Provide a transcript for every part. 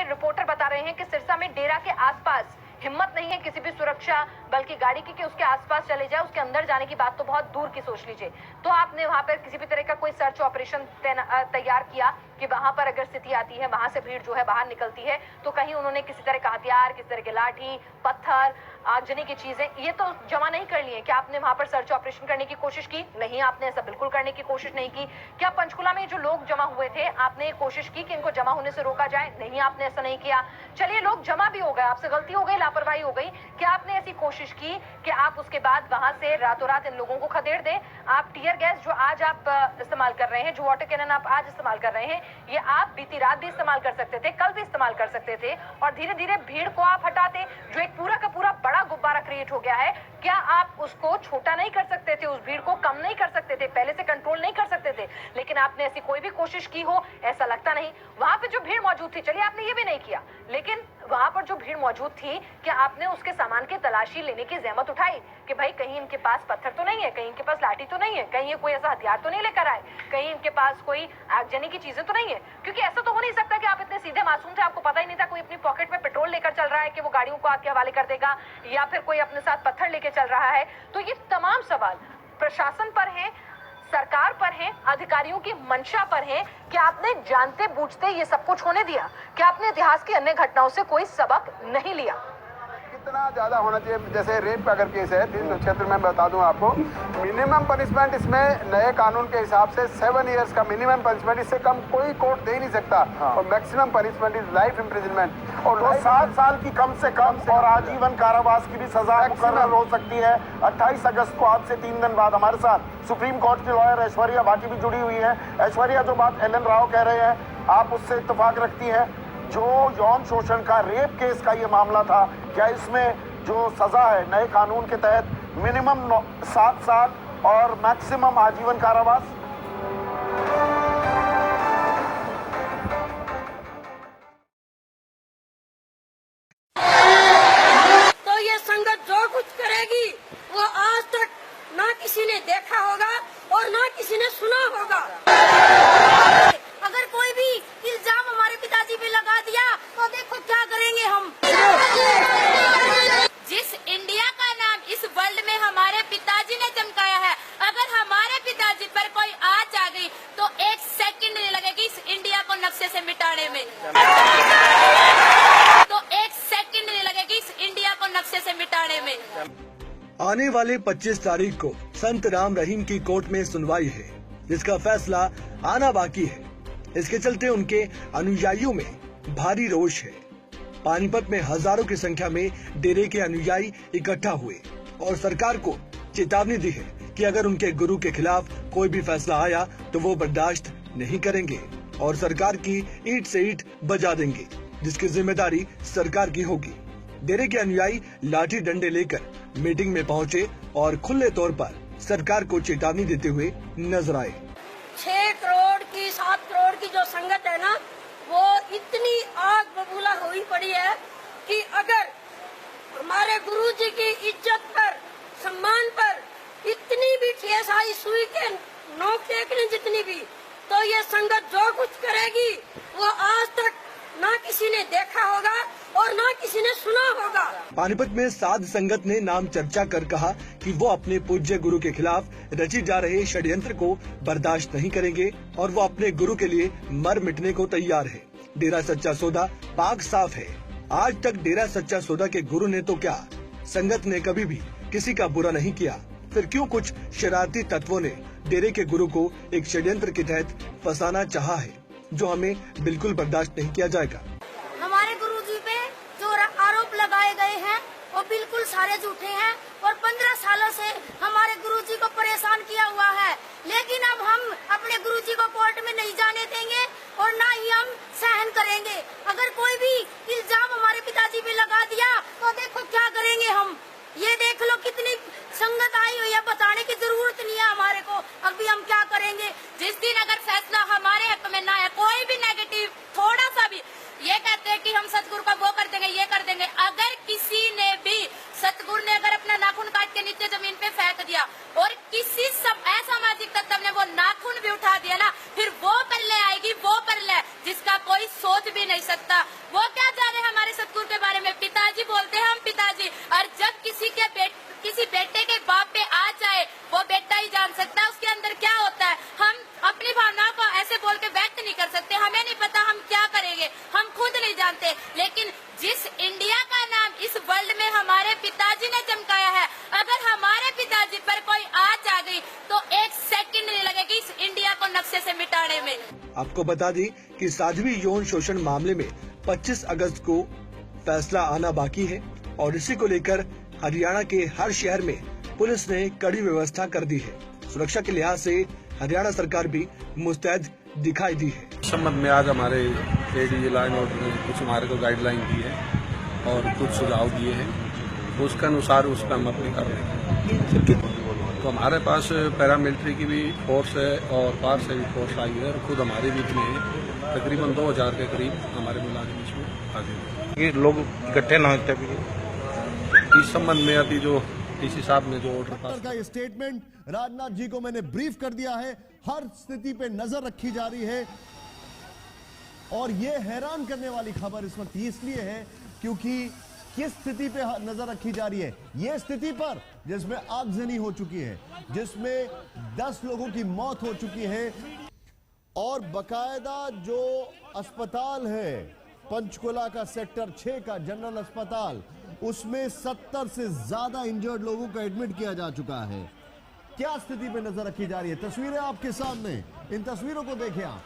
Reporter बता रहे हैं कि सिरसा में डेरा के आसपास हिम्मत नहीं है किसी भी सुरक्षा बल की गाड़ी की कि उसके आसपास चले जाए। उसके अंदर जाने की बात तो बहुत दूर की सोच लीजिए। तो आपने वहां पर किसी भी तरह का कोई सर्च ऑपरेशन तैयार किया कि वहां पर अगर स्थिति आती है, वहां से भीड़ जो है बाहर निकलती है, तो कहीं उन्होंने किसी तरह का हथियार, किसी तरह के लाठी, पत्थर, आगजनी की चीजें ये तो जमा नहीं कर लिए? क्या आपने वहां पर सर्च ऑपरेशन करने की कोशिश की? नहीं, आपने ऐसा बिल्कुल करने की कोशिश नहीं की। क्या पंचकुला में जो लोग जमा हुए थे, आपने कोशिश की कि इनको जमा होने से रोका जाए? नहीं, आपने ऐसा नहीं किया। चलिए, लोग जमा भी हो गए, आपसे गलती हो गई, लापरवाही हो गई, क्या आपने ऐसी कोशिश की कि आप उसके बाद वहां से रातों रात इन लोगों को खदेड़ दें? आप टीयर गैस जो आज आप इस्तेमाल कर रहे हैं, जो वाटर कैनन आप आज इस्तेमाल कर रहे हैं, ये आप बीती रात भी इस्तेमाल कर सकते थे, कल भी इस्तेमाल कर सकते थे, और धीरे धीरे भीड़ को आप हटाते। जो एक पूरा का पूरा बड़ा गुब्बारा क्रिएट हो गया है, क्या आप उसको छोटा नहीं कर सकते थे? उस भीड़ को कम नहीं कर सकते थे? पहले से कंट्रोल नहीं कर सकते थे? लेकिन आपने ऐसी कोई भी कोशिश की हो, ऐसा लगता नहीं। वहां पे जो भीड़ मौजूद थी, चलिए आपने ये भी नहीं किया, लेकिन वहां पर जो भीड़ मौजूद थी, क्या आपने उसके सामान की तलाशी लेने की जहमत उठाई कि भाई कहीं इनके पास पत्थर तो नहीं है, कहीं इनके पास लाठी तो नहीं है, कहीं ये कोई ऐसा हथियार तो नहीं लेकर आए, कहीं इनके पास कोई आगजनी की चीजें तो नहीं है? क्योंकि ऐसा तो हो नहीं सकता कि आप इतने सीधे मासूम थे, आपको पता ही नहीं था कोई अपनी पॉकेट में पेट्रोल लेकर चल रहा है कि वो गाड़ियों को आपके हवाले कर देगा, या फिर कोई अपने साथ पत्थर लेके चल रहा है। तो ये तमाम सवाल प्रशासन पर है, सरकार पर है, अधिकारियों की मंशा पर है कि आपने जानते बूझते ये सब कुछ होने दिया। क्या आपने इतिहास की अन्य घटनाओं से कोई सबक नहीं लिया? कितना ज्यादा होना चाहिए? जैसे रेप का अगर केस है 376 में बता दूं आपको, मिनिमम पनिशमेंट इसमें नए कानून के हिसाब से 7 इयर्स का मिनिमम पनिशमेंट, इससे कम कोई कोर्ट दे ही नहीं सकता। और maximum punishment is life imprisonment, और तो 7 साल की कम से कम और आजीवन कारावास की भी सजा मुकर्रर हो सकती है। 28 अगस्त को आज से 3 दिन बाद हमारे साथ सुप्रीम कोर्ट की लॉयर ऐश्वर्या भाटी भी जुड़ी हुई है। ऐश्वर्या, जो बात एल एन राव कह रहे हैं, आप उससे इत्तेफाक रखती हैं? जो यौन शोषण का, रेप केस का ये मामला था, क्या इसमें जो सजा है नए कानून के तहत मिनिमम 7 साल और मैक्सिमम आजीवन कारावास? तो ये संगत जो कुछ करेगी वो आज तक ना किसी ने देखा होगा और ना किसी ने सुना होगा। अगर कोई भी इल्जाम हमारे पिताजी पे लगा दिया तो देखो क्या करेंगे हम। जिस इंडिया का नाम इस वर्ल्ड में हमारे पिताजी ने चमकाया है, अगर हमारे पिताजी पर कोई आँच आ गई तो 1 सेकंड नहीं लगेगी इस इंडिया को नक्शे से मिटाने में। तो 1 सेकंड नहीं लगेगी इस इंडिया को नक्शे से मिटाने में। आने वाले 25 तारीख को संत राम रहीम की कोर्ट में सुनवाई है, जिसका फैसला आना बाकी है। इसके चलते उनके अनुयायियों में भारी रोष है। पानीपत में हजारों की संख्या में डेरे के अनुयायी इकट्ठा हुए और सरकार को चेतावनी दी है कि अगर उनके गुरु के खिलाफ कोई भी फैसला आया तो वो बर्दाश्त नहीं करेंगे और सरकार की ईंट से ईंट बजा देंगे, जिसकी जिम्मेदारी सरकार की होगी। डेरे के अनुयायी लाठी डंडे लेकर मीटिंग में पहुंचे और खुले तौर पर सरकार को चेतावनी देते हुए नजर आए। 6 करोड़ की 7 करोड़ की जो संगत है ना, वो इतनी आग बबूला हुई पड़ी है कि अगर हमारे गुरु जी की इज्जत पर, सम्मान पर इतनी भी ठेस आई, सुई के नोक टेकने जितनी भी, तो ये संगत जो कुछ करेगी वो आज तक ना किसी ने देखा होगा और ना किसी ने सुना होगा। पानीपत में साध संगत ने नाम चर्चा कर कहा कि वो अपने पूज्य गुरु के खिलाफ रची जा रहे षड्यंत्र को बर्दाश्त नहीं करेंगे और वो अपने गुरु के लिए मर मिटने को तैयार है। डेरा सच्चा सौदा पाक साफ है। आज तक डेरा सच्चा सौदा के गुरु ने तो क्या, संगत ने कभी भी किसी का बुरा नहीं किया, फिर क्यों कुछ शरारती तत्वों ने डेरे के गुरु को एक षड्यंत्र के तहत फंसाना चाहा है, जो हमें बिल्कुल बर्दाश्त नहीं किया जाएगा। हमारे गुरुजी पे जो आरोप लगाए गए हैं वो बिल्कुल सारे झूठे हैं और 15 सालों से हमारे गुरुजी को परेशान किया हुआ है। लेकिन अब हम अपने गुरुजी को कोर्ट में नहीं जाने देंगे और ना ही हम सहन करेंगे। अगर कोई भी इल्जाम हमारे पिताजी पे लगा दिया तो देखो क्या करेंगे हम। ये देख लो कितनी संगत आई हुई है, बताने की जरूरत नहीं है हमारे को। अभी हम क्या करेंगे? जिस दिन अगर फैसला हमारे हक में ना है, कोई भी नेगेटिव थोड़ा सा भी, ये कहते हैं कि हम सतगुरु का वो कर देंगे, ये कर देंगे। अगर किसी ने भी, सतगुरु ने अगर अपना नाखून काट के नीचे जमीन पे फेंक दिया और किसी सब असामाजिक तत्व ने वो नाखून भी उठा दिया ना, फिर वो पल्ले आएगी, वो पल्ले जिसका कोई सोच भी नहीं सकता। वो क्या जाने हमारे सतगुरु के बारे में। पिताजी बोलते हैं हम पिताजी, और जब किसी बेटे के बाप पे आ जाए वो बेटा ही जान सकता है उसके अंदर क्या होता है। हम अपनी भावनाओं को ऐसे बोल के व्यक्त नहीं कर सकते। हमें नहीं पता हम क्या करेंगे, हम खुद नहीं जानते। लेकिन जिस इंडिया का नाम इस वर्ल्ड में हमारे पिताजी ने चमकाया है, अगर हमारे पिताजी पर कोई आँच आ गई तो 1 सेकंड नहीं लगेगी इस इंडिया को नक्शे से मिटाने में। आपको बता दें कि साध्वी यौन शोषण मामले में 25 अगस्त को फैसला आना बाकी है और इसी को लेकर हरियाणा के हर शहर में पुलिस ने कड़ी व्यवस्था कर दी है। सुरक्षा के लिहाज से हरियाणा सरकार भी मुस्तैद दिखाई दी है। इस संबंध में आज हमारे एडीजी लाइन और कुछ हमारे को गाइडलाइन दी है और कुछ सुझाव दिए हैं, उसके अनुसार उस पर हम अपनी कर रहे हैं। तो हमारे पास पैरामिलिट्री की भी फोर्स है और बाहर से भी फोर्स आई है और खुद हमारे बीच में तकरीबन 2000 के करीब हमारे मुलाजिम इसमें आ गए। ये लोग इकट्ठे ना होते इस संबंध में अभी जो डीसी साहब ने जो ऑर्डर पास का ये स्टेटमेंट राजनाथ जी को मैंने ब्रीफ कर दिया है। हर स्थिति पे नजर रखी जा रही है और ये हैरान करने वाली खबर इस वक्त इसलिए है क्योंकि किस स्थिति पे नजर रखी जा रही है। ये स्थिति पर जिसमें आगजनी हो चुकी है, जिसमें 10 लोगों की मौत हो चुकी है और बकायदा जो अस्पताल है पंचकुला का सेक्टर 6 का जनरल अस्पताल, उसमें 70 से ज्यादा इंजर्ड लोगों को एडमिट किया जा चुका है। क्या स्थिति पे नजर रखी जा रही है, तस्वीरें आपके सामने, इन तस्वीरों को देखें आप।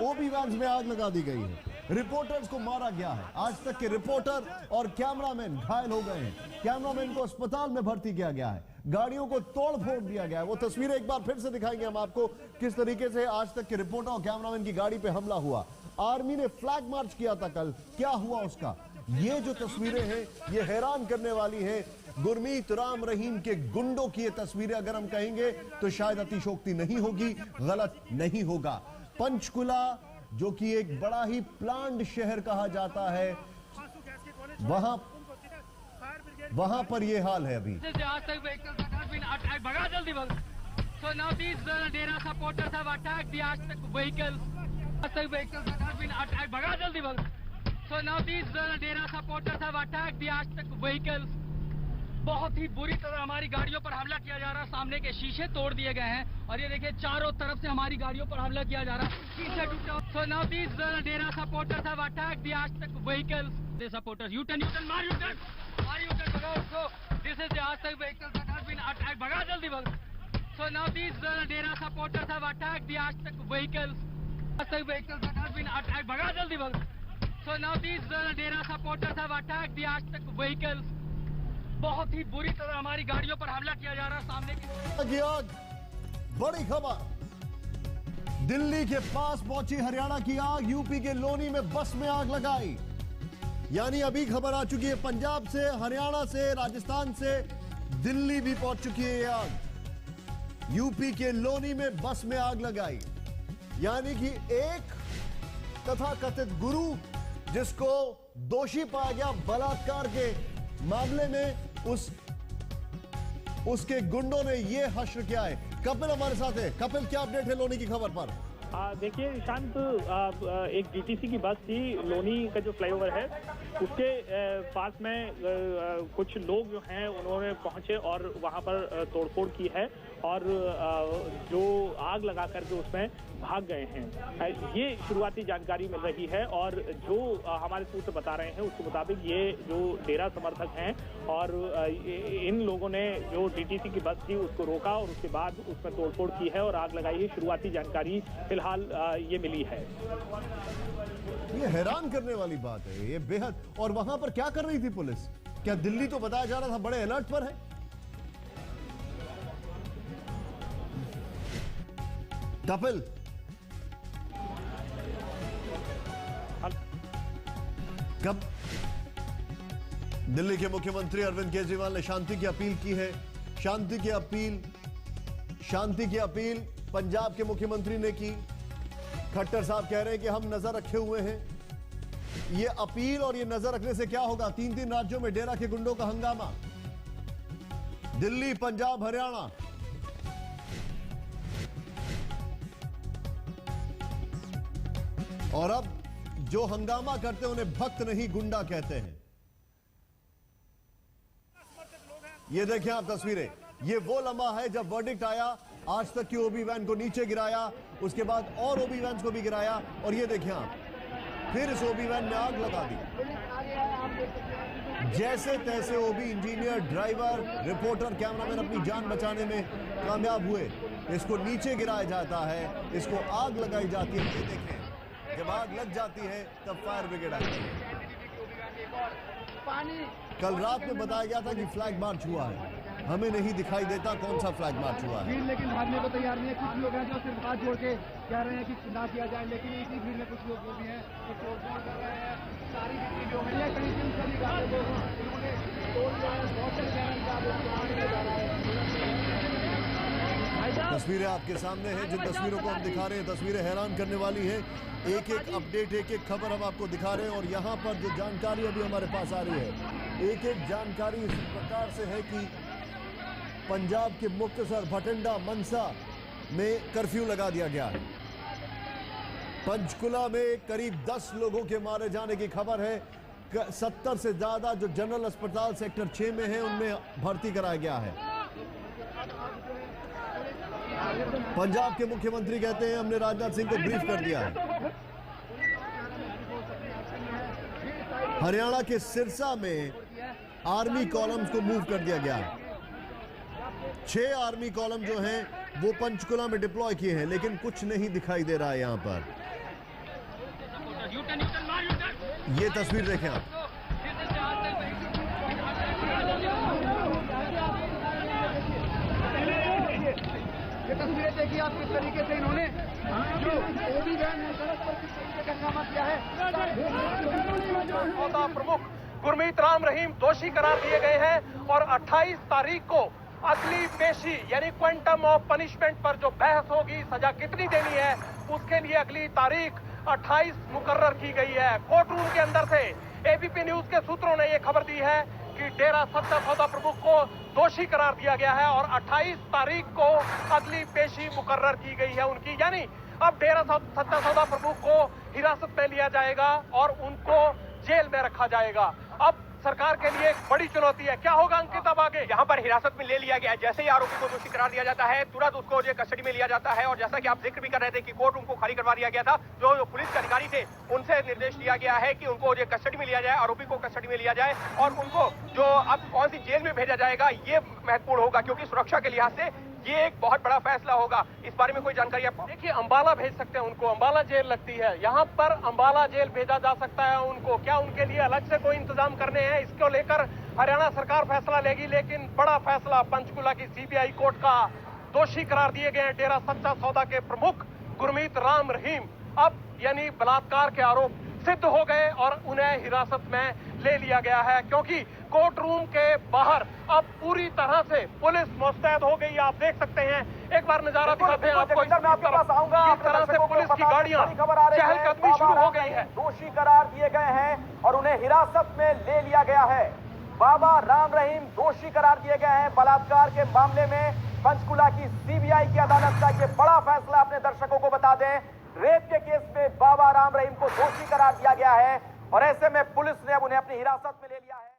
ओबी वैन्स में आग लगा दी गई है, रिपोर्टर्स को मारा गया है, आज तक के रिपोर्टर और कैमरामैन घायल हो गए हैं, कैमरामैन को अस्पताल में भर्ती किया गया है, गाड़ियों को तोड़ फोड़ दिया गया है। वो तस्वीरें एक बार फिर से दिखाएंगे हम आपको किस तरीके से आज तक के रिपोर्टर और कैमरामैन की गाड़ी पे हमला हुआ। आर्मी ने फ्लैग मार्च किया था कल, क्या हुआ उसका। ये जो तस्वीरें हैं ये हैरान करने वाली है। गुरमीत राम रहीम के गुंडों की ये तस्वीरें अगर हम कहेंगे तो शायद अतिशोक्ति नहीं होगी, गलत नहीं होगा। पंचकुला जो कि एक बड़ा ही प्लान्ड शहर कहा जाता है, वहां पर ये हाल है अभी। So now these Dera supporters have attacked the Aztec vehicles. बहुत ही बुरी तरह हमारी गाड़ियों पर हमला किया जा रहा है, सामने के शीशे तोड़ दिए गए हैं और ये देखिए चारों तरफ से हमारी गाड़ियों पर हमला किया जा रहा है, शीशे टूटे। So now these Dera supporters have attacked the Aztec vehicles. The supporters, U-turn, मार U-turn, भगाओ उसको। This is the Aztec vehicles that has been attacked. भगा जल्दी भग। So now these Dera supporters have attacked the Aztec vehicles. Aztec vehicles that has been attacked. भगा जल्दी भग। So now these Dera supporters have attacked the Aztec vehicles. बहुत ही बुरी तरह हमारी गाड़ियों पर हमला किया जा रहा है, सामने की आग। बड़ी खबर, दिल्ली के पास पहुंची हरियाणा की आग, यूपी के लोनी में बस में आग लगाई। यानी अभी खबर आ चुकी है पंजाब से, हरियाणा से, राजस्थान से, दिल्ली भी पहुंच चुकी है ये आग। यूपी के लोनी में बस में आग लगाई, यानी कि एक तथाकथित गुरु जिसको दोषी पाया गया बलात्कार के मामले में, उसके गुंडों ने ये हश्र किया है। कपिल हमारे साथ है। कपिल, क्या अपडेट है लोनी की खबर पर? देखिए निशांत, एक डीटीसी की बस थी, लोनी का जो फ्लाईओवर है उसके पास में कुछ लोग जो हैं उन्होंने पहुंचे और वहां पर तोड़फोड़ की है और जो आग लगा कर जो उसमें भाग गए हैं, ये शुरुआती जानकारी मिल रही है। और जो हमारे सूत्र बता रहे हैं उसके मुताबिक ये जो डेरा समर्थक हैं और इन लोगों ने जो डीटीसी की बस थी उसको रोका और उसके बाद उसमें तोड़फोड़ की है और आग लगाई है। शुरुआती जानकारी फिलहाल ये मिली है। ये हैरान करने वाली बात है, ये बेहद। और वहां पर क्या कर रही थी पुलिस? क्या दिल्ली तो बताया जा रहा था बड़े अलर्ट पर है। कपिल, कब दिल्ली के मुख्यमंत्री अरविंद केजरीवाल ने शांति की अपील की है। शांति की अपील पंजाब के मुख्यमंत्री ने की। खट्टर साहब कह रहे हैं कि हम नजर रखे हुए हैं। ये अपील और ये नजर रखने से क्या होगा? 3 राज्यों में डेरा के गुंडों का हंगामा, दिल्ली, पंजाब, हरियाणा। और अब जो हंगामा करते हैं उन्हें भक्त नहीं गुंडा कहते हैं। ये देखें आप तस्वीरें, ये वो लम्हा है जब वर्डिक्ट आया, आज तक की ओबी वैन को नीचे गिराया, उसके बाद और ओबी वैन को भी गिराया, और ये देखें आप फिर इस ओबी वैन में आग लगा दी। जैसे तैसे ओबी इंजीनियर, ड्राइवर, रिपोर्टर, कैमरामैन अपनी जान बचाने में कामयाब हुए। इसको नीचे गिराया जाता है, इसको आग लगाई जाती है। ये देखें, जब आग लग जाती है तब फायर ब्रिगेड आती है। कल रात में बताया गया था कि फ्लैग मार्च हुआ है, हमें नहीं दिखाई देता कौन सा फ्लैग मार्च हुआ है। लेकिन भागने को तैयार नहीं है। कुछ लोग हैं जो सिर्फ हाथ जोड़ के कह रहे हैं कि ना किया जाए, लेकिन इसी भीड़ में कुछ लोग वो भी हैं जो तोड़फोड़ कर रहे हैं। सारी बिक्री जो है कहीं सभी गाड़ियों को इन्होंने तोड़ दिया है। बहुत तस्वीरें आपके सामने हैं, जिन तस्वीरों को हम दिखा रहे हैं तस्वीरें हैरान करने वाली हैं। एक एक अपडेट, एक एक खबर हम आपको दिखा रहे हैं, और यहाँ पर जो जानकारी अभी हमारे पास आ रही है, एक एक जानकारी इस प्रकार से है कि पंजाब के मुक्तसर, भटिंडा, मनसा में कर्फ्यू लगा दिया गया है। पंचकुला में करीब 10 लोगों के मारे जाने की खबर है। 70 से ज्यादा जो जनरल अस्पताल सेक्टर 6 में है उनमें भर्ती कराया गया है। पंजाब के मुख्यमंत्री कहते हैं हमने राजनाथ सिंह को ब्रीफ कर दिया है। हरियाणा के सिरसा में आर्मी कॉलम्स को मूव कर दिया गया है। 6 आर्मी कॉलम जो हैं वो पंचकुला में डिप्लॉय किए हैं, लेकिन कुछ नहीं दिखाई दे रहा है यहां पर। ये तस्वीर देखें आप। ये तस्वीरें देखिए आप किस तरीके से इन्होंने जो ओबी वैन है सड़क पर किस तरीके का हंगामा किया है। प्रमुख गुरमीत राम रहीम दोषी करार दिए गए हैं और 28 तारीख को अगली पेशी यानी क्वांटम ऑफ पनिशमेंट पर जो बहस होगी, सजा कितनी देनी है, उसके लिए अगली तारीख 28 मुकर्रर की गई है। कोर्ट रूम के अंदर से एबीपी न्यूज के सूत्रों ने यह खबर दी है कि डेरा सच्चा सौदा प्रमुख को दोषी करार दिया गया है और 28 तारीख को अगली पेशी मुकर्रर की गई है उनकी। यानी अब डेरा सच्चा सौदा प्रमुख को हिरासत में लिया जाएगा और उनको जेल में रखा जाएगा। अब सरकार के लिए एक बड़ी चुनौती है, क्या होगा अंकित अब आगे? यहाँ पर हिरासत में ले लिया गया है। जैसे ही आरोपी को दोषी करार दिया जाता है तुरंत उसको जो कस्टडी में लिया जाता है, और जैसा कि आप जिक्र भी कर रहे थे कि कोर्ट रूम को खाली करवा दिया गया था, जो पुलिस के अधिकारी थे उनसे निर्देश दिया गया है कि उनको जो कस्टडी में लिया जाए, आरोपी को कस्टडी में लिया जाए, और उनको जो अब कौन सी जेल में भेजा जाएगा ये महत्वपूर्ण होगा, क्योंकि सुरक्षा के लिहाज से ये एक बहुत बड़ा फैसला होगा। इस बारे में कोई जानकारी आप देखिए, अंबाला भेज सकते हैं उनको, अंबाला जेल लगती है, यहाँ पर अंबाला जेल भेजा जा सकता है उनको। क्या उनके लिए अलग से कोई इंतजाम करने हैं, इसको लेकर हरियाणा सरकार फैसला लेगी। लेकिन बड़ा फैसला पंचकुला की सीबीआई कोर्ट का, दोषी करार दिए गए हैं डेरा सच्चा सौदा के प्रमुख गुरमीत राम रहीम। अब यानी बलात्कार के आरोप सिद्ध हो गए और उन्हें हिरासत में ले लिया गया है, क्योंकि कोर्ट रूम के बाहर अब पूरी तरह से पुलिस मुस्तैद हो गई। आप देख सकते हैं, एक बार नजारा दिखाते हैं आपको। मैं आपके पास आऊंगा। इस तरह से पुलिस की गाड़ियां चहलकदमी शुरू हो गई है। दोषी करार दिए गए हैं और उन्हें हिरासत में ले लिया गया है। बाबा राम रहीम दोषी करार दिए गए हैं बलात्कार के मामले में। पंचकुला की सीबीआई की अदालत का ये बड़ा फैसला अपने दर्शकों को बता दें, रेप के केस में बाबा राम रहीम को दोषी करार दिया गया है और ऐसे में पुलिस ने अब उन्हें अपनी हिरासत में ले लिया है।